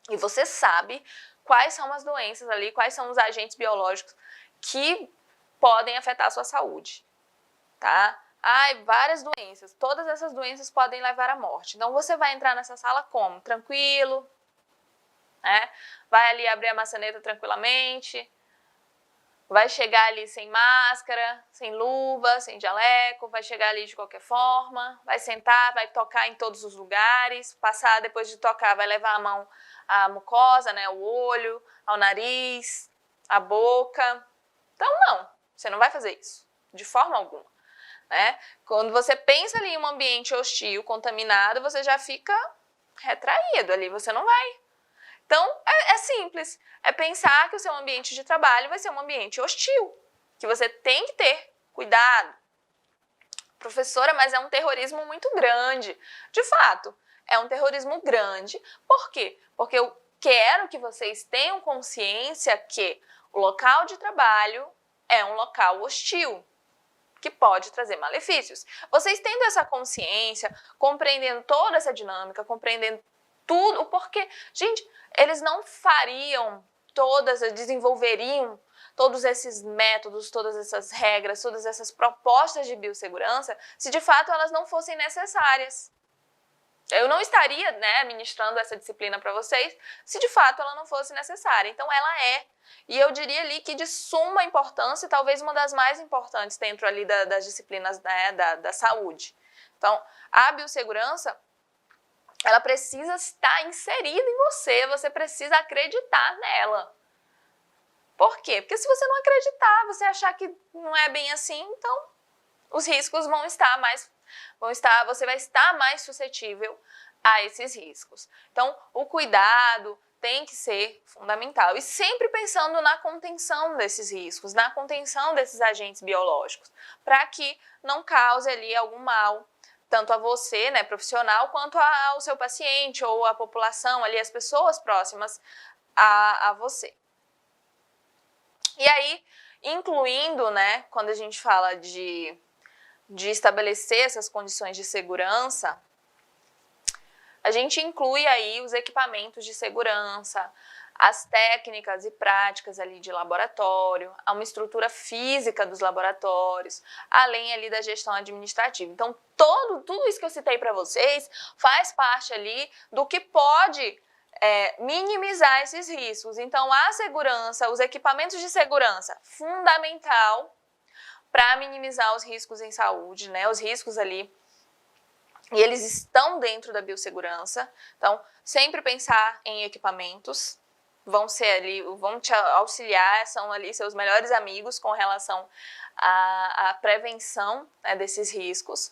e você sabe quais são as doenças ali, quais são os agentes biológicos que podem afetar a sua saúde, tá? Várias doenças, todas essas doenças podem levar à morte. Então, você vai entrar nessa sala como? Tranquilo, né? Vai ali abrir a maçaneta tranquilamente, vai chegar ali sem máscara, sem luva, sem jaleco, vai chegar ali de qualquer forma, vai sentar, vai tocar em todos os lugares, passar, depois de tocar, vai levar a mão à mucosa, né, o olho, ao nariz, à boca. Então, não, você não vai fazer isso, de forma alguma, né? Quando você pensa ali em um ambiente hostil, contaminado, você já fica retraído ali, você não vai. Então, é simples, é pensar que o seu ambiente de trabalho vai ser um ambiente hostil, que você tem que ter cuidado. Professora, mas é um terrorismo muito grande. De fato, é um terrorismo grande. Por quê? Porque eu quero que vocês tenham consciência que o local de trabalho é um local hostil, que pode trazer malefícios. Vocês tendo essa consciência, compreendendo toda essa dinâmica, compreendendo tudo, o porquê. Gente, eles não fariam desenvolveriam todos esses métodos, todas essas regras, todas essas propostas de biossegurança, se de fato elas não fossem necessárias. Eu não estaria, né, ministrando essa disciplina para vocês se de fato ela não fosse necessária. Então ela é. E eu diria ali que de suma importância, talvez uma das mais importantes dentro ali das disciplinas, né, da saúde. Então, a biossegurança, ela precisa estar inserida em você, você precisa acreditar nela. Por quê? Porque se você não acreditar, você achar que não é bem assim, então os riscos você vai estar mais suscetível a esses riscos. Então, o cuidado tem que ser fundamental. E sempre pensando na contenção desses riscos, na contenção desses agentes biológicos, para que não cause ali algum mal, tanto a você, né, profissional, quanto ao seu paciente ou à população, ali, as pessoas próximas a você. E aí, incluindo, né, quando a gente fala de estabelecer essas condições de segurança, a gente inclui aí os equipamentos de segurança, as técnicas e práticas ali de laboratório, uma estrutura física dos laboratórios, além ali da gestão administrativa. Então, tudo isso que eu citei para vocês faz parte ali do que pode minimizar esses riscos. Então, a segurança, os equipamentos de segurança, fundamental para minimizar os riscos em saúde, né? Os riscos ali, e eles estão dentro da biossegurança. Então, sempre pensar em equipamentos, vão te auxiliar, são ali seus melhores amigos com relação à prevenção, né, desses riscos.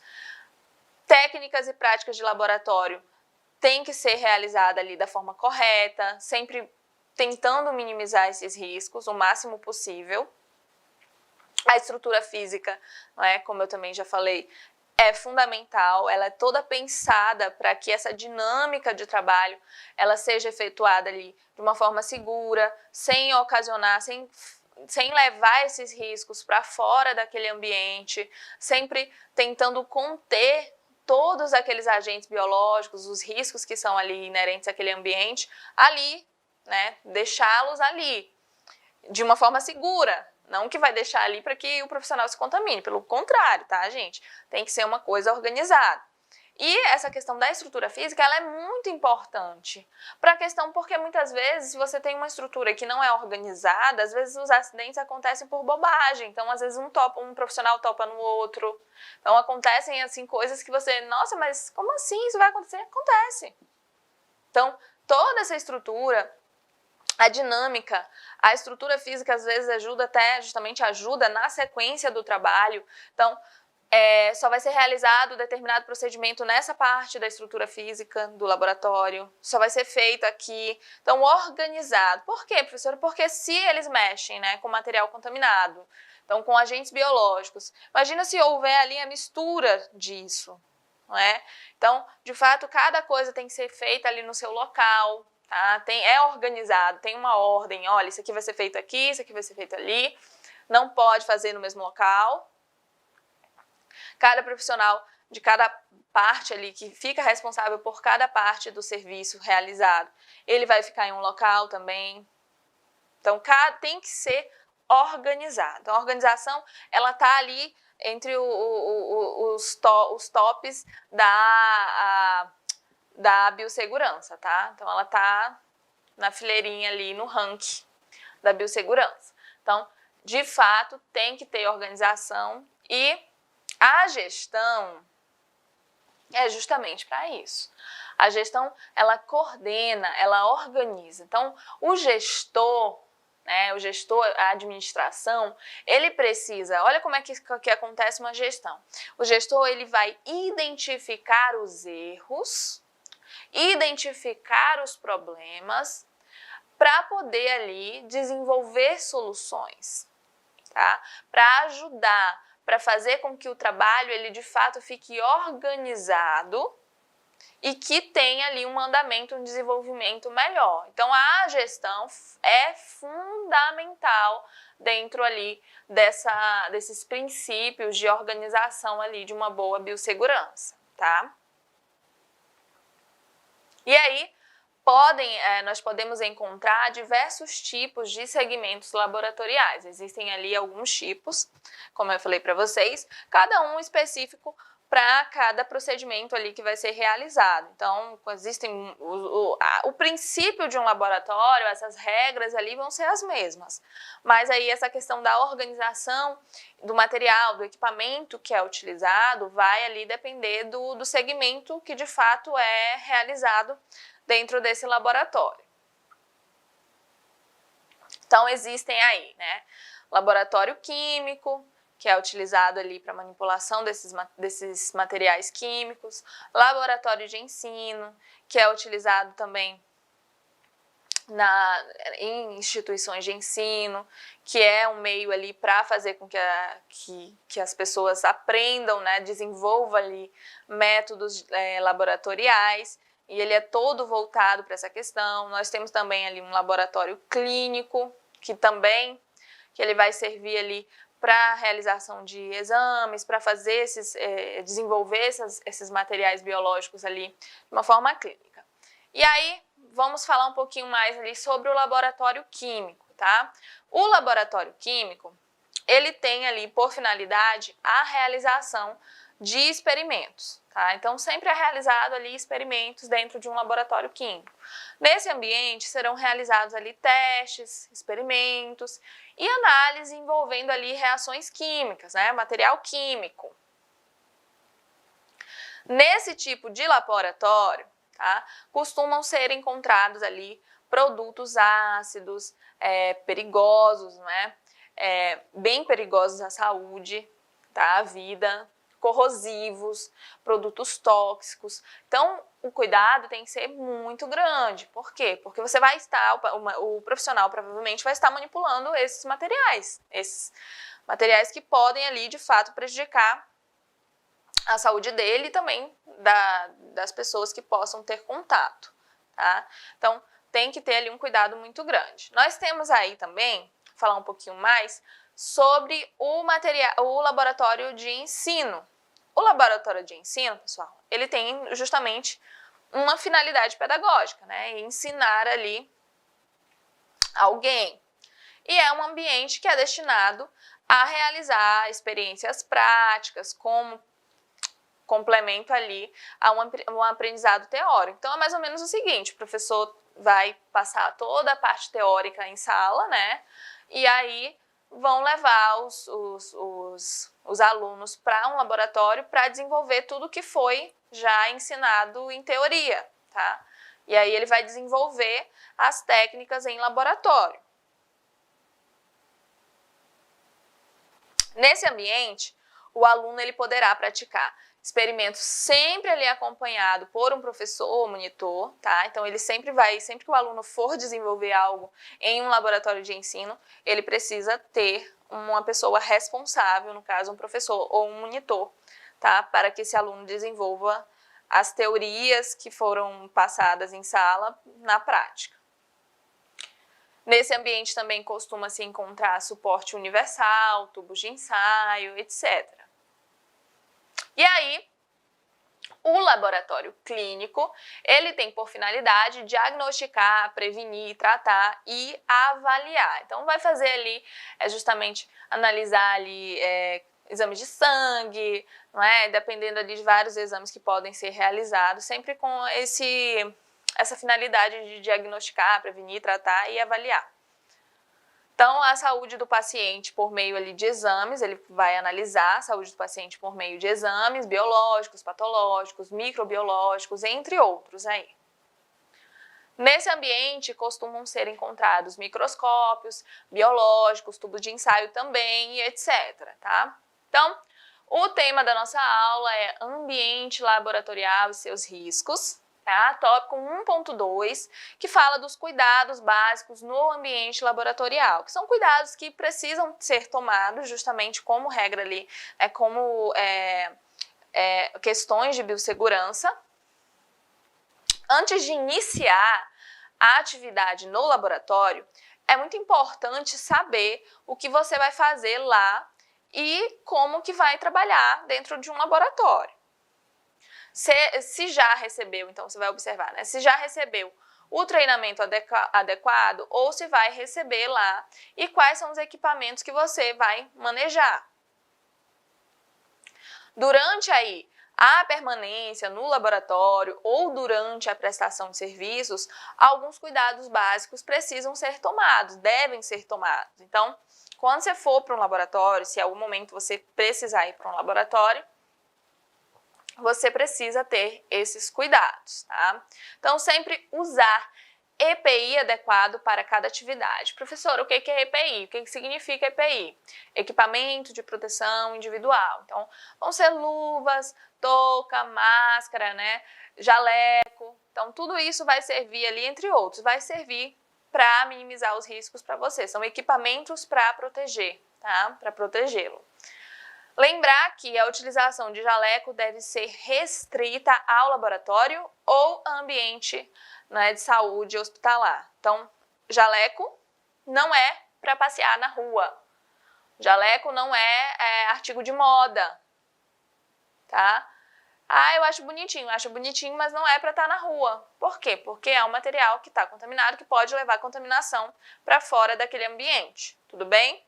Técnicas e práticas de laboratório tem que ser realizada ali da forma correta, sempre tentando minimizar esses riscos o máximo possível. A estrutura física, né, como eu também já falei, é fundamental, ela é toda pensada para que essa dinâmica de trabalho ela seja efetuada ali de uma forma segura, sem ocasionar, sem levar esses riscos para fora daquele ambiente, sempre tentando conter todos aqueles agentes biológicos, os riscos que são ali inerentes àquele ambiente, ali, né, deixá-los ali, de uma forma segura. Não que vai deixar ali para que o profissional se contamine, pelo contrário, tá, gente? Tem que ser uma coisa organizada. E essa questão da estrutura física, ela é muito importante para a questão, porque muitas vezes, se você tem uma estrutura que não é organizada, às vezes os acidentes acontecem por bobagem. Então, às vezes um profissional topa no outro. Então, acontecem assim coisas que você, nossa, mas como assim isso vai acontecer? Acontece. Então, toda essa estrutura, a dinâmica, a estrutura física às vezes ajuda na sequência do trabalho. Então, só vai ser realizado determinado procedimento nessa parte da estrutura física do laboratório, só vai ser feito aqui. Então, organizado. Por quê, professora? Porque se eles mexem, né, com material contaminado, então com agentes biológicos, imagina se houver ali a mistura disso, não é? Então, de fato, cada coisa tem que ser feita ali no seu local, tá? É organizado, tem uma ordem, olha, isso aqui vai ser feito aqui, isso aqui vai ser feito ali. não pode fazer no mesmo local. Cada profissional de cada parte ali, que fica responsável por cada parte do serviço realizado, ele vai ficar em um local também. Então, tem que ser organizado. A organização, ela está ali entre os tops da biossegurança, tá? Então, ela está na fileirinha ali, no ranking da biossegurança. Então, de fato, tem que ter organização e a gestão é justamente para isso. A gestão, ela coordena, ela organiza. Então, o gestor, a administração, ele precisa, olha como é que acontece uma gestão. O gestor, ele vai identificar os erros, identificar os problemas, para poder ali desenvolver soluções, tá? Para ajudar, para fazer com que o trabalho, ele de fato fique organizado e que tenha ali um andamento, um desenvolvimento melhor. Então, a gestão é fundamental dentro ali desses princípios de organização ali de uma boa biossegurança, tá? E aí, nós podemos encontrar diversos tipos de segmentos laboratoriais. Existem ali alguns tipos, como eu falei para vocês, cada um específico para cada procedimento ali que vai ser realizado. Então, existem o princípio de um laboratório, essas regras ali vão ser as mesmas. Mas aí essa questão da organização do material, do equipamento que é utilizado, vai ali depender do segmento que de fato é realizado dentro desse laboratório. Então, existem aí, laboratório químico, que é utilizado ali para manipulação desses materiais químicos, laboratório de ensino, que é utilizado também em instituições de ensino, que é um meio ali para fazer com que as pessoas aprendam, desenvolvam ali métodos laboratoriais, e ele é todo voltado para essa questão. Nós temos também ali um laboratório clínico, que ele vai servir ali para a realização de exames, para fazer desenvolver esses materiais biológicos ali de uma forma clínica. E aí, vamos falar um pouquinho mais ali sobre o laboratório químico, tá? O laboratório químico, ele tem ali por finalidade a realização de experimentos, tá? Então, sempre é realizado ali experimentos dentro de um laboratório químico. Nesse ambiente serão realizados ali testes, experimentos e análise envolvendo ali reações químicas, material químico. Nesse tipo de laboratório, tá, costumam ser encontrados ali produtos ácidos, perigosos, bem perigosos à saúde, tá, à vida, corrosivos, produtos tóxicos. Então, o cuidado tem que ser muito grande. Por quê? Porque você vai o profissional provavelmente vai estar manipulando esses materiais que podem ali, de fato, prejudicar a saúde dele e também das pessoas que possam ter contato, tá? Então, tem que ter ali um cuidado muito grande. Nós temos aí também, falar um pouquinho mais, sobre o laboratório de ensino. O laboratório de ensino, pessoal, ele tem justamente uma finalidade pedagógica, ensinar ali alguém. E é um ambiente que é destinado a realizar experiências práticas, como complemento ali a um aprendizado teórico. Então, é mais ou menos o seguinte: o professor vai passar toda a parte teórica em sala, e aí vão levar os alunos para um laboratório para desenvolver tudo que foi já ensinado em teoria, tá? E aí ele vai desenvolver as técnicas em laboratório. Nesse ambiente, o aluno ele poderá praticar experimentos sempre ali acompanhado por um professor ou monitor, tá? Então, ele sempre que o aluno for desenvolver algo em um laboratório de ensino, ele precisa ter uma pessoa responsável, no caso, um professor ou um monitor, tá? Para que esse aluno desenvolva as teorias que foram passadas em sala na prática. Nesse ambiente também costuma se encontrar suporte universal, tubos de ensaio, etc. E aí, o laboratório clínico, ele tem por finalidade diagnosticar, prevenir, tratar e avaliar. Então, vai fazer ali, justamente analisar ali exames de sangue, não é? Dependendo ali de vários exames que podem ser realizados, sempre com essa finalidade de diagnosticar, prevenir, tratar e avaliar. Então, a saúde do paciente por meio ali de exames, ele vai analisar a saúde do paciente por meio de exames biológicos, patológicos, microbiológicos, entre outros aí. Nesse ambiente, costumam ser encontrados microscópios, biológicos, tubos de ensaio também, etc. Tá? Então, o tema da nossa aula é ambiente laboratorial e seus riscos. Tá? Tópico 1.2, que fala dos cuidados básicos no ambiente laboratorial, que são cuidados que precisam ser tomados justamente como regra ali, questões de biossegurança. Antes de iniciar a atividade no laboratório, é muito importante saber o que você vai fazer lá e como que vai trabalhar dentro de um laboratório. Se já recebeu, então você vai observar, né? Se já recebeu o treinamento adequado ou se vai receber lá e quais são os equipamentos que você vai manejar. Durante aí a permanência no laboratório ou durante a prestação de serviços, alguns cuidados básicos precisam ser tomados, devem ser tomados. Então, quando você for para um laboratório, se em algum momento você precisar ir para um laboratório, você precisa ter esses cuidados, tá? Então, sempre usar EPI adequado para cada atividade. Professor, o que é EPI? O que significa EPI? Equipamento de proteção individual. Então, vão ser luvas, touca, máscara, né? Jaleco. Então, tudo isso vai servir ali, entre outros, vai servir para minimizar os riscos para você. São equipamentos para proteger, tá? Para protegê-lo. Lembrar que a utilização de jaleco deve ser restrita ao laboratório ou ambiente, né, de saúde hospitalar. Então, jaleco não é para passear na rua. Jaleco não é artigo de moda, tá? Eu acho bonitinho, mas não é para estar na rua. Por quê? Porque é um material que está contaminado, que pode levar contaminação para fora daquele ambiente. Tudo bem?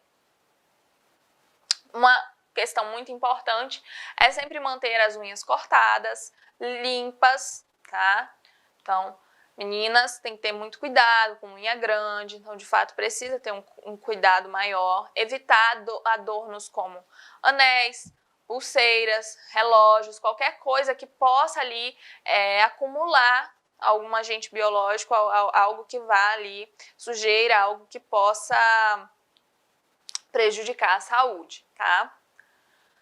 Uma questão muito importante é sempre manter as unhas cortadas, limpas, tá? Então, meninas têm que ter muito cuidado com unha grande, então de fato precisa ter um cuidado maior, evitar adornos como anéis, pulseiras, relógios, qualquer coisa que possa ali acumular algum agente biológico, algo que vá ali, sujeira, algo que possa prejudicar a saúde, tá?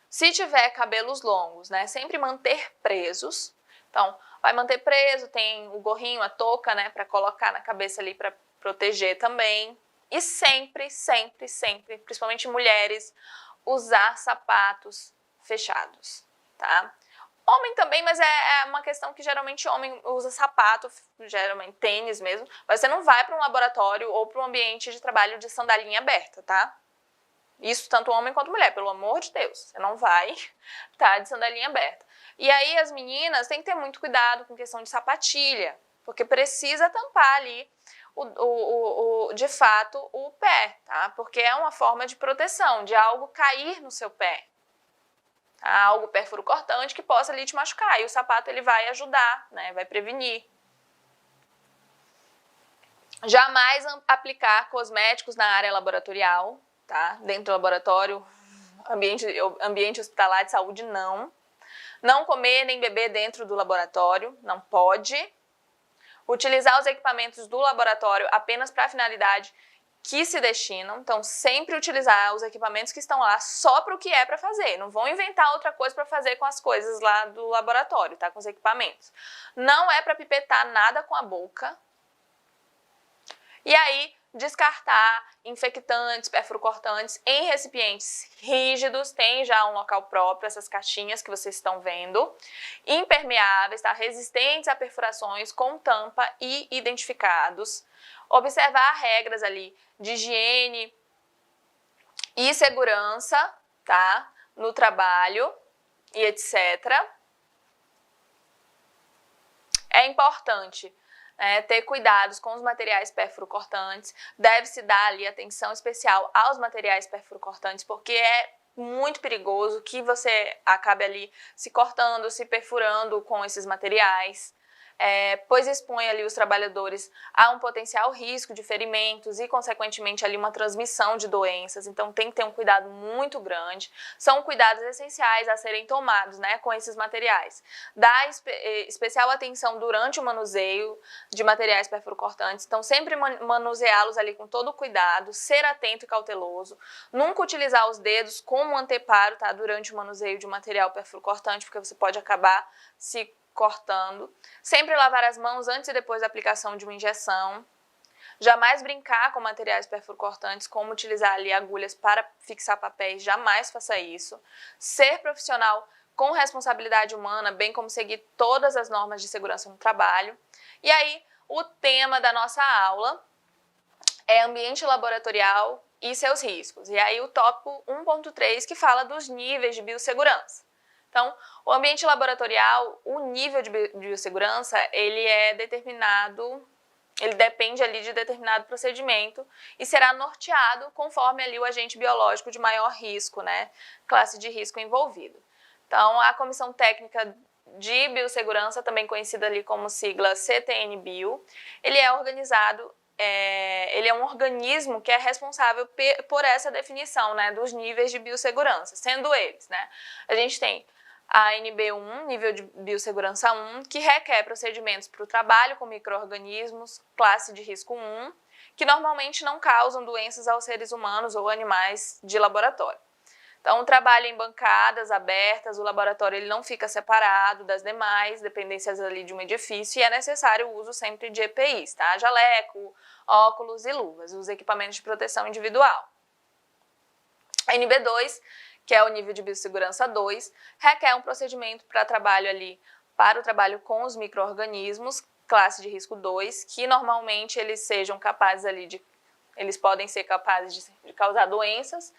Se tiver cabelos longos, né, sempre manter presos. Então, vai manter preso, tem o gorrinho, a touca, né, para colocar na cabeça ali para proteger também. E sempre, sempre, sempre, principalmente mulheres, usar sapatos fechados, tá? Homem também, mas é uma questão que geralmente homem usa sapato, geralmente tênis mesmo, mas você não vai para um laboratório ou para um ambiente de trabalho de sandalinha aberta, tá? Isso tanto homem quanto mulher, pelo amor de Deus, você não vai estar de sandalinha aberta. E aí as meninas têm que ter muito cuidado com questão de sapatilha, porque precisa tampar ali, de fato, o pé, tá? Porque é uma forma de proteção, de algo cair no seu pé. Tá? Algo perfuro cortante que possa ali te machucar, e o sapato ele vai ajudar, né? Vai prevenir. Jamais aplicar cosméticos na área laboratorial, tá? Dentro do laboratório, ambiente hospitalar de saúde, não. Não comer nem beber dentro do laboratório, não pode. Utilizar os equipamentos do laboratório apenas para a finalidade que se destinam. Então, sempre utilizar os equipamentos que estão lá só para o que é para fazer. Não vão inventar outra coisa para fazer com as coisas lá do laboratório, tá? Com os equipamentos. Não é para pipetar nada com a boca. E aí, descartar infectantes, perfluorocortantes em recipientes rígidos, tem já um local próprio, essas caixinhas que vocês estão vendo, impermeáveis, tá? Resistentes a perfurações, com tampa e identificados. Observar regras ali de higiene e segurança, tá? No trabalho e etc. É importante ter cuidados com os materiais perfluorocortantes, deve-se dar ali atenção especial aos materiais perfluorocortantes, porque é muito perigoso que você acabe ali se cortando, se perfurando com esses materiais, pois expõe ali os trabalhadores a um potencial risco de ferimentos e, consequentemente, ali uma transmissão de doenças. Então, tem que ter um cuidado muito grande. São cuidados essenciais a serem tomados, né, com esses materiais. Dar especial atenção durante o manuseio de materiais perfluorocortantes. Então, sempre manuseá-los ali com todo cuidado, ser atento e cauteloso. Nunca utilizar os dedos como anteparo, tá, durante o manuseio de um material perfluorocortante, porque você pode acabar se cortando. Sempre lavar as mãos antes e depois da aplicação de uma injeção. Jamais brincar com materiais perfluorocortantes, como utilizar ali agulhas para fixar papéis, jamais faça isso. Ser profissional com responsabilidade humana, bem como seguir todas as normas de segurança no trabalho. E aí, o tema da nossa aula é ambiente laboratorial e seus riscos. E aí o tópico 1.3, que fala dos níveis de biossegurança. Então, o ambiente laboratorial, o nível de biossegurança, ele é determinado, ele depende ali de determinado procedimento e será norteado conforme ali o agente biológico de maior risco, né? Classe de risco envolvido. Então, a Comissão Técnica de Biossegurança, também conhecida ali como sigla CTN-Bio, ele é organizado, ele é um organismo que é responsável por essa definição, né, dos níveis de biossegurança, sendo eles, né, a gente tem a NB1, nível de biossegurança 1, que requer procedimentos para o trabalho com micro-organismos, classe de risco 1, que normalmente não causam doenças aos seres humanos ou animais de laboratório. Então, o trabalho em bancadas abertas, o laboratório ele não fica separado das demais dependências ali de um edifício e é necessário o uso sempre de EPIs, tá? Jaleco, óculos e luvas, os equipamentos de proteção individual. A NB2, que é o nível de biossegurança 2, requer um procedimento para o trabalho com os micro-organismos, classe de risco 2, que normalmente eles sejam capazes ali eles podem ser capazes de causar doenças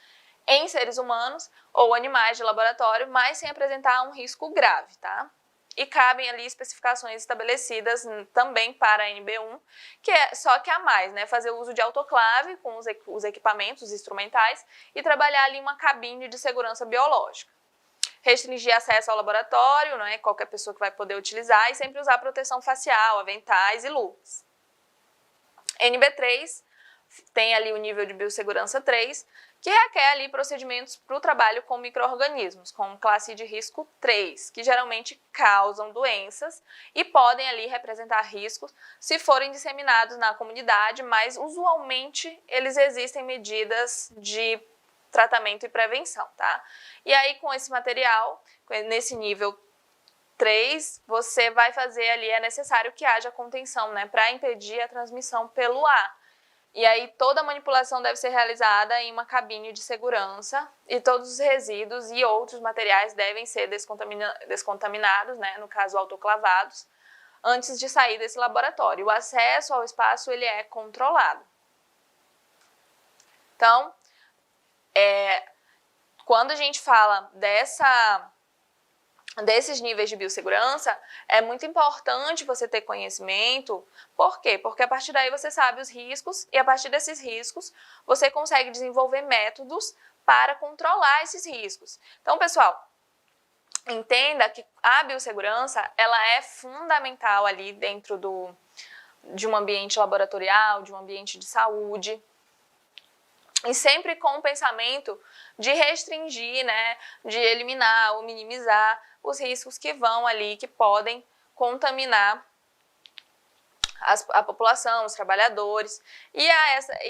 em seres humanos ou animais de laboratório, mas sem apresentar um risco grave, tá? E cabem ali especificações estabelecidas também para a NB1, que é só que a mais, né? Fazer uso de autoclave com os equipamentos, os instrumentais, e trabalhar ali uma cabine de segurança biológica. Restringir acesso ao laboratório, né? Qualquer pessoa que vai poder utilizar, e sempre usar proteção facial, aventais e luvas. NB3 tem ali o nível de biossegurança 3, que requer ali procedimentos para o trabalho com micro-organismos, com classe de risco 3, que geralmente causam doenças e podem ali representar riscos se forem disseminados na comunidade, mas usualmente eles existem medidas de tratamento e prevenção, tá? E aí com esse material, nesse nível 3, você vai fazer ali, é necessário que haja contenção, né, para impedir a transmissão pelo ar. E aí toda a manipulação deve ser realizada em uma cabine de segurança e todos os resíduos e outros materiais devem ser descontaminados, né, no caso autoclavados, antes de sair desse laboratório. O acesso ao espaço ele é controlado. Então, quando a gente fala desses níveis de biossegurança, é muito importante você ter conhecimento. Por quê? Porque a partir daí você sabe os riscos e a partir desses riscos você consegue desenvolver métodos para controlar esses riscos. Então, pessoal, entenda que a biossegurança ela é fundamental ali dentro de um ambiente laboratorial, de um ambiente de saúde. E sempre com o pensamento de restringir, né, de eliminar ou minimizar os riscos que vão ali, que podem contaminar a população, os trabalhadores. E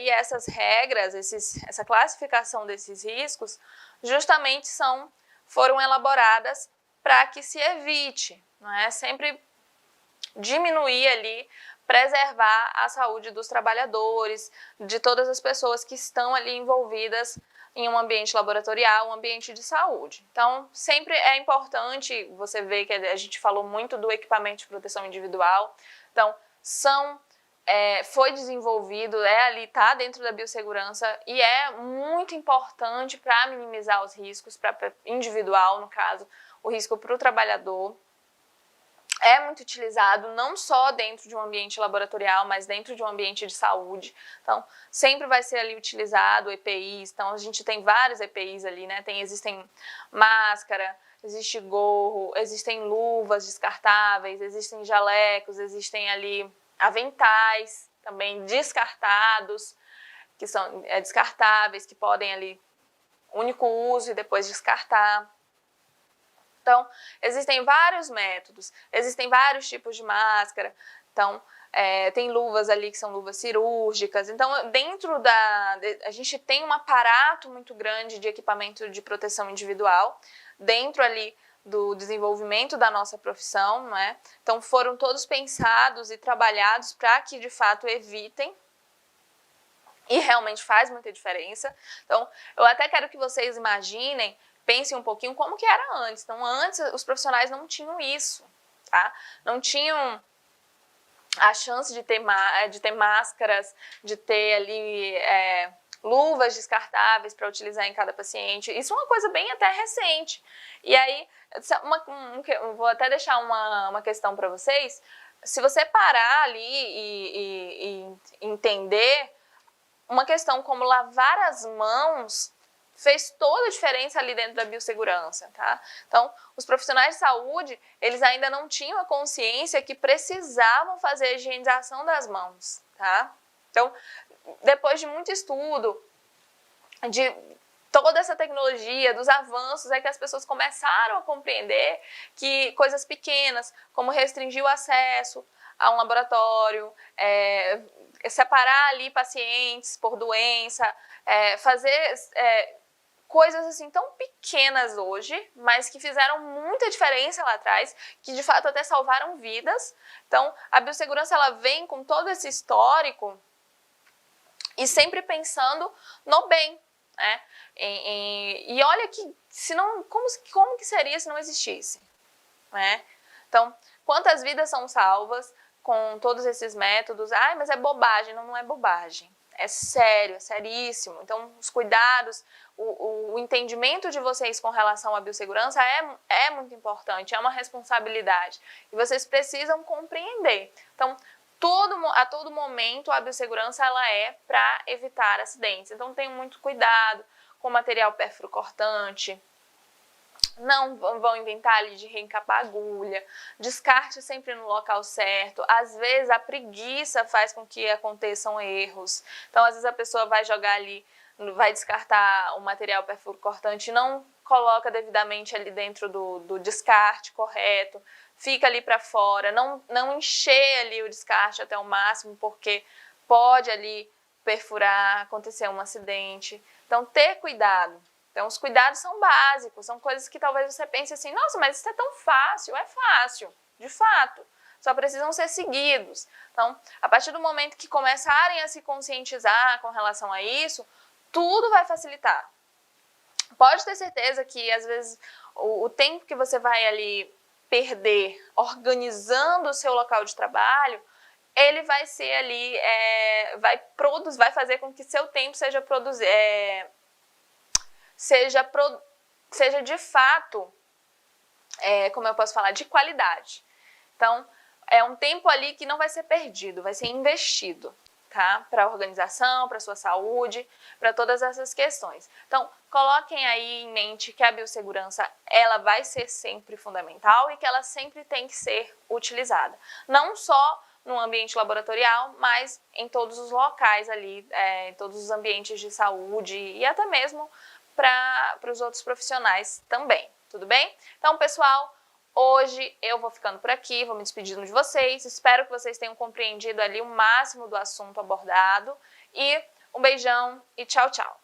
essas regras, essa classificação desses riscos, justamente foram elaboradas para que se evite, não é? Sempre diminuir ali preservar a saúde dos trabalhadores, de todas as pessoas que estão ali envolvidas em um ambiente laboratorial, um ambiente de saúde. Então, sempre é importante, você vê que a gente falou muito do equipamento de proteção individual, então, foi desenvolvido, ali, está dentro da biossegurança e é muito importante para minimizar os riscos, para individual, no caso, o risco para o trabalhador. É muito utilizado não só dentro de um ambiente laboratorial, mas dentro de um ambiente de saúde. Então, sempre vai ser ali utilizado EPIs. Então, a gente tem vários EPIs ali, né? Existem máscara, existe gorro, existem luvas descartáveis, existem jalecos, existem ali aventais também descartados, que são descartáveis, que podem ali único uso e depois descartar. Então, existem vários métodos, existem vários tipos de máscara, então, tem luvas ali que são luvas cirúrgicas, então, a gente tem um aparato muito grande de equipamento de proteção individual, dentro ali do desenvolvimento da nossa profissão, não é? Então, foram todos pensados e trabalhados para que, de fato, evitem, e realmente faz muita diferença. Então, eu até quero que vocês imaginem, pensem um pouquinho como que era antes. Então, antes os profissionais não tinham isso, tá? Não tinham a chance de ter máscaras, de ter ali luvas descartáveis para utilizar em cada paciente. Isso é uma coisa bem até recente. E aí, vou até deixar uma questão para vocês. Se você parar ali e entender, uma questão como lavar as mãos fez toda a diferença ali dentro da biossegurança, tá? Então, os profissionais de saúde, eles ainda não tinham a consciência que precisavam fazer a higienização das mãos, tá? Então, depois de muito estudo, de toda essa tecnologia, dos avanços, é que as pessoas começaram a compreender que coisas pequenas, como restringir o acesso a um laboratório, separar ali pacientes por doença, fazer coisas assim tão pequenas hoje, mas que fizeram muita diferença lá atrás, que de fato até salvaram vidas. Então, a biossegurança ela vem com todo esse histórico e sempre pensando no bem, né? E olha que como que seria se não existisse, né? Então, quantas vidas são salvas com todos esses métodos? Ai, mas é bobagem. Não, não é bobagem. É sério, é seríssimo. Então, os cuidados, o entendimento de vocês com relação à biossegurança é muito importante, é uma responsabilidade. E vocês precisam compreender. Então, a todo momento, a biossegurança ela é para evitar acidentes. Então, tenham muito cuidado com material pérfuro cortante. Não vão inventar ali de reencapar agulha, descarte sempre no local certo. Às vezes a preguiça faz com que aconteçam erros. Então, às vezes a pessoa vai jogar ali, vai descartar o material pérfuro cortante e não coloca devidamente ali dentro do descarte correto, fica ali para fora, não encher ali o descarte até o máximo, porque pode ali perfurar, acontecer um acidente. Então, ter cuidado. Então, os cuidados são básicos, são coisas que talvez você pense assim, nossa, mas isso é tão fácil. É fácil, de fato, só precisam ser seguidos. Então, a partir do momento que começarem a se conscientizar com relação a isso, tudo vai facilitar. Pode ter certeza que, às vezes, o tempo que você vai ali perder organizando o seu local de trabalho, ele vai ser ali, vai fazer com que seu tempo seja seja de fato, como eu posso falar, de qualidade. Então, é um tempo ali que não vai ser perdido, vai ser investido, tá? Para a organização, para a sua saúde, para todas essas questões. Então, coloquem aí em mente que a biossegurança, ela vai ser sempre fundamental e que ela sempre tem que ser utilizada. Não só no ambiente laboratorial, mas em todos os locais ali, em todos os ambientes de saúde e até mesmo para os outros profissionais também, tudo bem? Então, pessoal, hoje eu vou ficando por aqui, vou me despedindo de vocês, espero que vocês tenham compreendido ali o máximo do assunto abordado e um beijão e tchau, tchau!